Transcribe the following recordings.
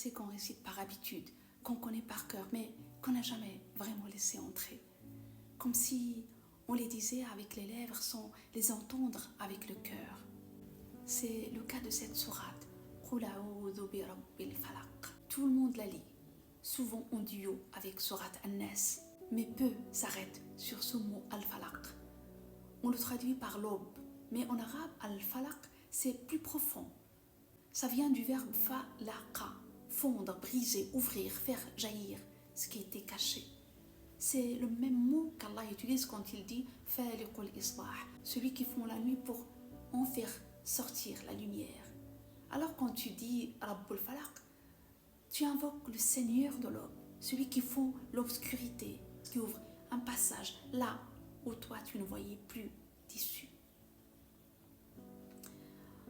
versets qu'on récite par habitude, qu'on connaît par cœur, mais qu'on n'a jamais vraiment laissé entrer. Comme si on les disait avec les lèvres sans les entendre avec le cœur. C'est le cas de cette sourate. Qul a'udhu bi rabbil falaq. Tout le monde la lit, souvent en duo avec sourate An-Nas, mais peu s'arrêtent sur ce mot al-falaq. On le traduit par l'aube, mais en arabe, al-falaq, c'est plus profond. Ça vient du verbe falaqa, fondre, briser, ouvrir, faire jaillir ce qui était caché. C'est le même mot qu'Allah utilise quand il dit faliqul isbah, celui qui fond la nuit pour en faire sortir la lumière. Alors quand tu dis Rabbul Falaq, tu invoques le Seigneur de l'aube, celui qui fond l'obscurité, qui ouvre un passage là où toi tu ne voyais plus d'issue.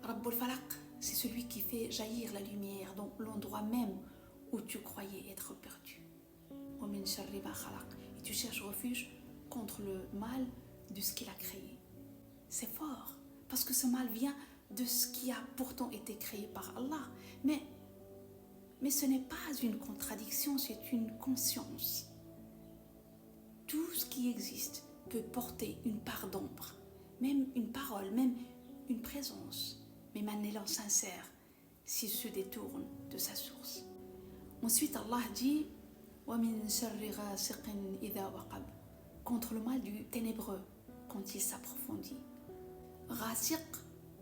Rabbul Falaq, c'est celui qui fait jaillir la lumière dans l'endroit même où tu croyais être perdu. Et tu cherches refuge contre le mal de ce qu'il a créé. C'est fort, parce que ce mal vient de ce qui a pourtant été créé par Allah. Mais ce n'est pas une contradiction, c'est une conscience. Tout ce qui existe peut porter une part d'ombre, même une parole, même une présence, même un élan sincère s'il se détourne de sa source. Ensuite, Allah dit contre le mal du ténébreux quand il s'approfondit. Ghasiq,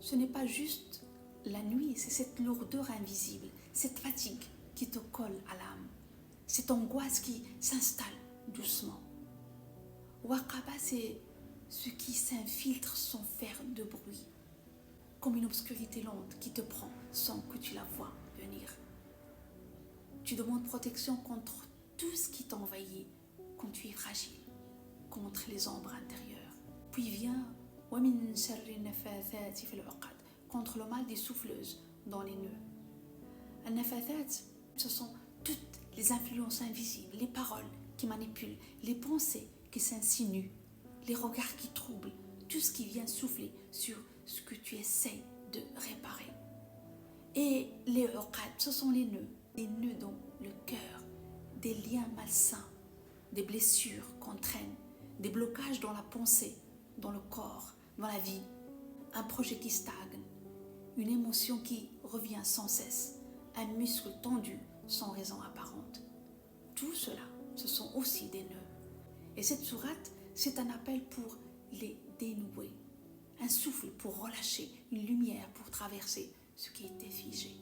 ce n'est pas juste la nuit, c'est cette lourdeur invisible, cette fatigue qui te colle à l'âme, cette angoisse qui s'installe doucement. Waqaba, c'est ce qui s'infiltre sans faire de bruit, comme une obscurité lente qui te prend sans que tu la vois venir. Tu demandes protection contre tout ce qui t'envahit quand tu es fragile, contre les ombres intérieures. Puis vient contre le mal des souffleuses dans les nœuds. An-nafathat, ce sont toutes les influences invisibles, les paroles qui manipulent, les pensées qui s'insinuent, les regards qui troublent, tout ce qui vient souffler sur ce que tu essaies de réparer. Et les uqad, ce sont les nœuds dans le cœur, des liens malsains, des blessures qu'on traîne, des blocages dans la pensée, dans le corps, dans la vie, un projet qui stagne, une émotion qui revient sans cesse, un muscle tendu sans raison apparente. Tout cela, ce sont aussi des nœuds. Et cette sourate, c'est un appel pour les dénouer, un souffle pour relâcher, une lumière pour traverser ce qui était figé.